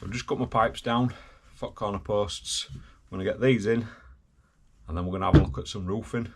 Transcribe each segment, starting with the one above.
I've just got my pipes down, flat corner posts. I'm going to get these in and then we're going to have a look at some roofing.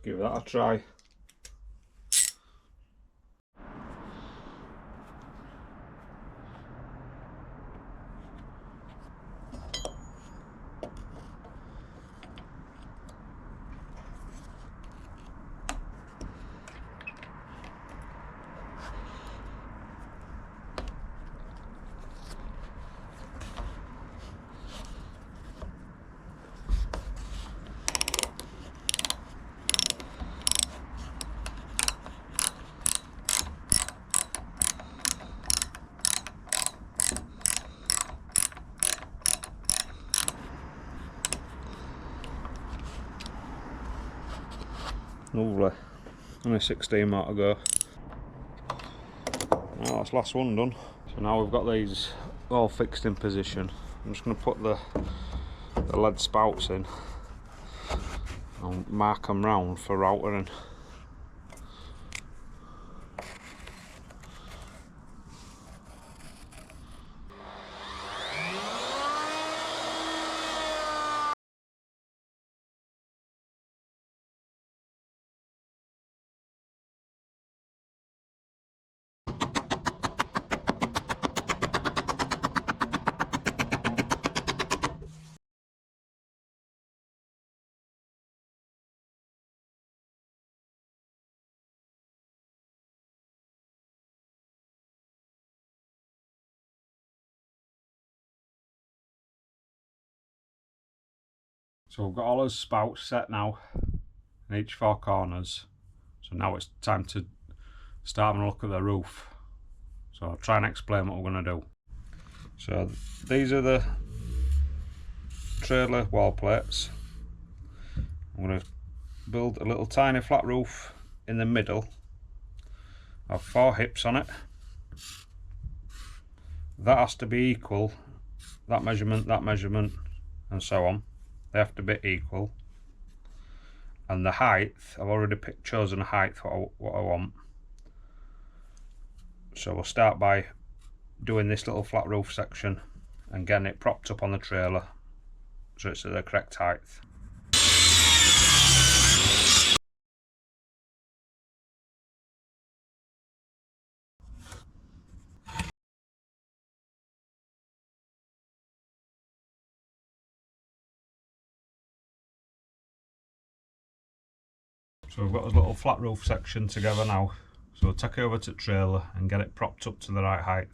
Give that a try. Lovely. Only 16 more to go. Well, that's last one done. So now we've got these all fixed in position. I'm just going to put the lead spouts in and mark them round for routering. So we've got all those spouts set now in each four corners. So now it's time to start having a look at the roof. So I'll try and explain what we're going to do. So these are the trailer wall plates. I'm going to build a little tiny flat roof in the middle. I have 4 hips on it. That has to be equal, that measurement, and so on. They have to be equal. And the height, I've already chosen a height what I want. So we'll start by doing this little flat roof section and getting it propped up on the trailer so it's at the correct height. So we've got this little flat roof section together now. So we'll take it over to the trailer and get it propped up to the right height.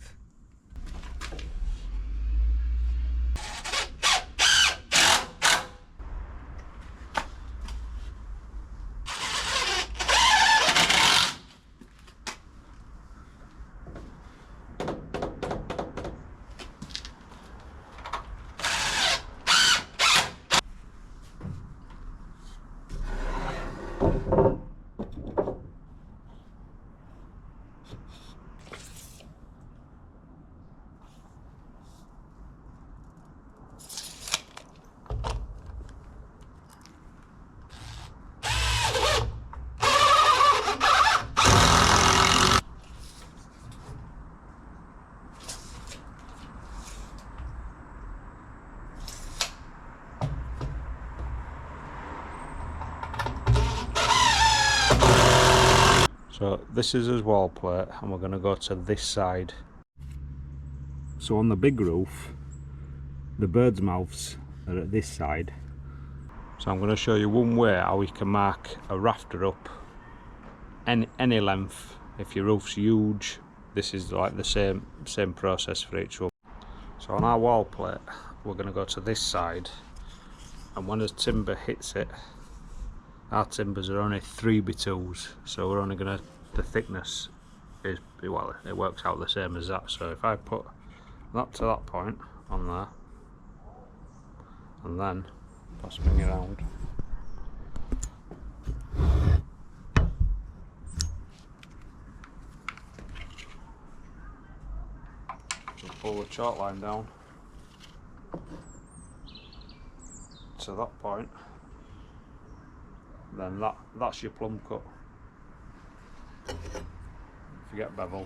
So this is his wall plate, and we're going to go to this side. So on the big roof, the birds' mouths are at this side. So I'm going to show you one way how we can mark a rafter up any length. If your roof's huge, this is like the same process for each roof. So on our wall plate, we're going to go to this side, and when the timber hits it, our timbers are only 3x2s, so we're only going to, the thickness is, well, it works out the same as that. So if I put that to that point on there, and then pass me around, so pull the chalk line down to that point, then that's your plumb cut. Forget bevel.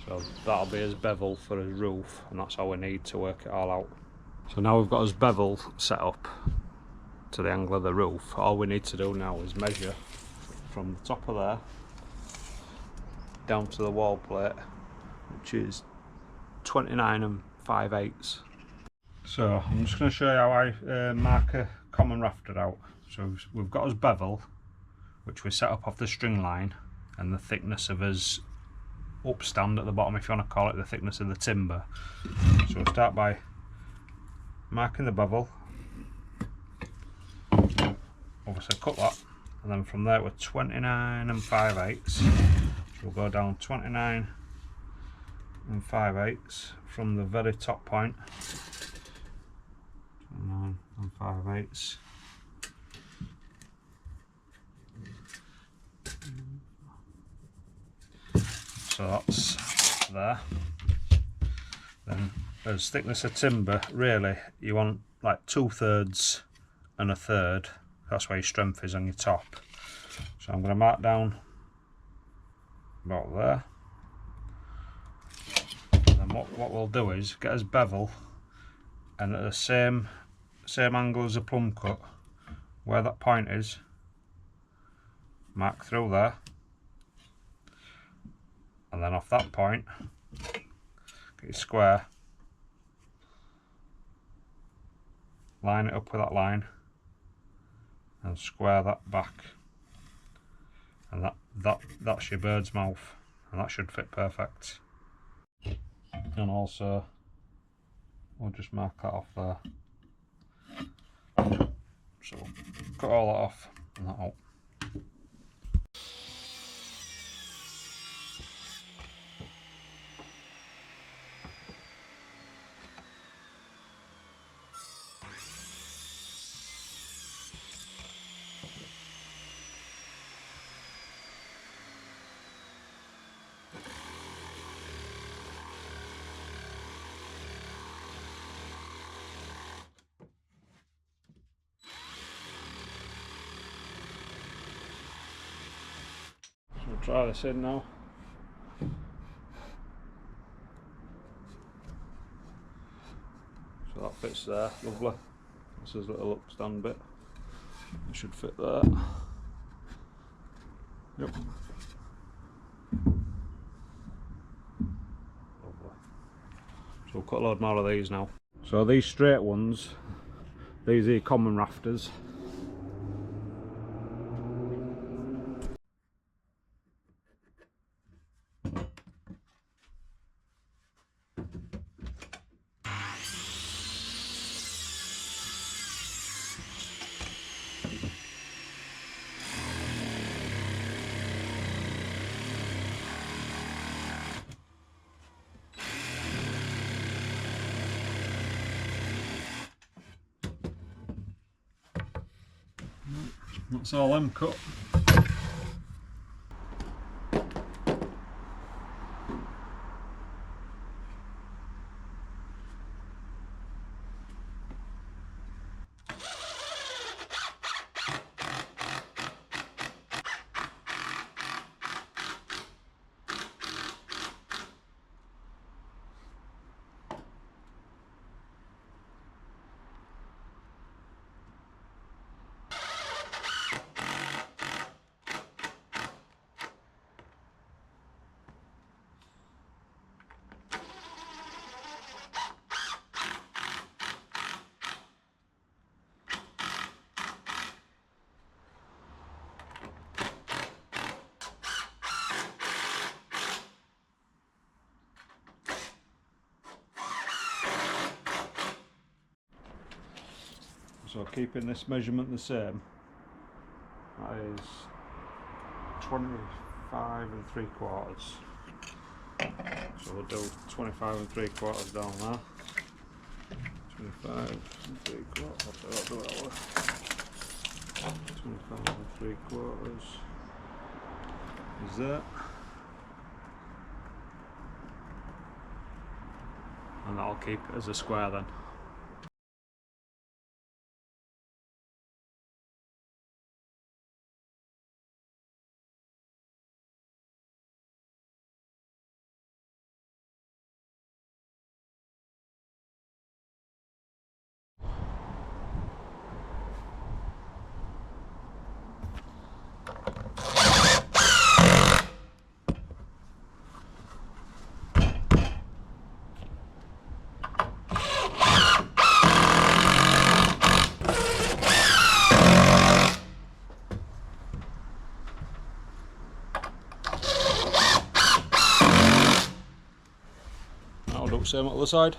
So that'll be his bevel for his roof, and that's how we need to work it all out. So now we've got his bevel set up to the angle of the roof. All we need to do now is measure from the top of there down to the wall plate, which is 29 5/8. So I'm just going to show you how I mark a common rafter out. So we've got his bevel, which we set up off the string line, and the thickness of his upstand at the bottom, if you want to call it, the thickness of the timber. So we'll start by marking the bevel, obviously cut that, and then from there we're 29 5/8. We'll go down 29 5/8 from the very top point. 29 5/8. So that's there. Then as thickness of timber, really you want like 2/3 and 1/3. That's where your strength is on your top. So I'm going to mark down about there. And then what we'll do is get his bevel, and at the same angle as the plumb cut, where that point is, mark through there, and then off that point, get your square, line it up with that line, and square that back, and that's your bird's mouth, and that should fit perfect. And also we'll just mark that off there. So cut all that off and that out. We'll try this in now. So that fits there, lovely. This is a little upstand bit. It should fit there. Yep. Lovely. So we'll cut a load more of these now. So these straight ones, these are your common rafters. That's all them cut. So keeping this measurement the same, that is 25 3/4. So we'll do 25 3/4 down there. 25 3/4. I'll do it that way. 25 3/4 is that. And that'll keep it as a square then. I'll do the same on the other side.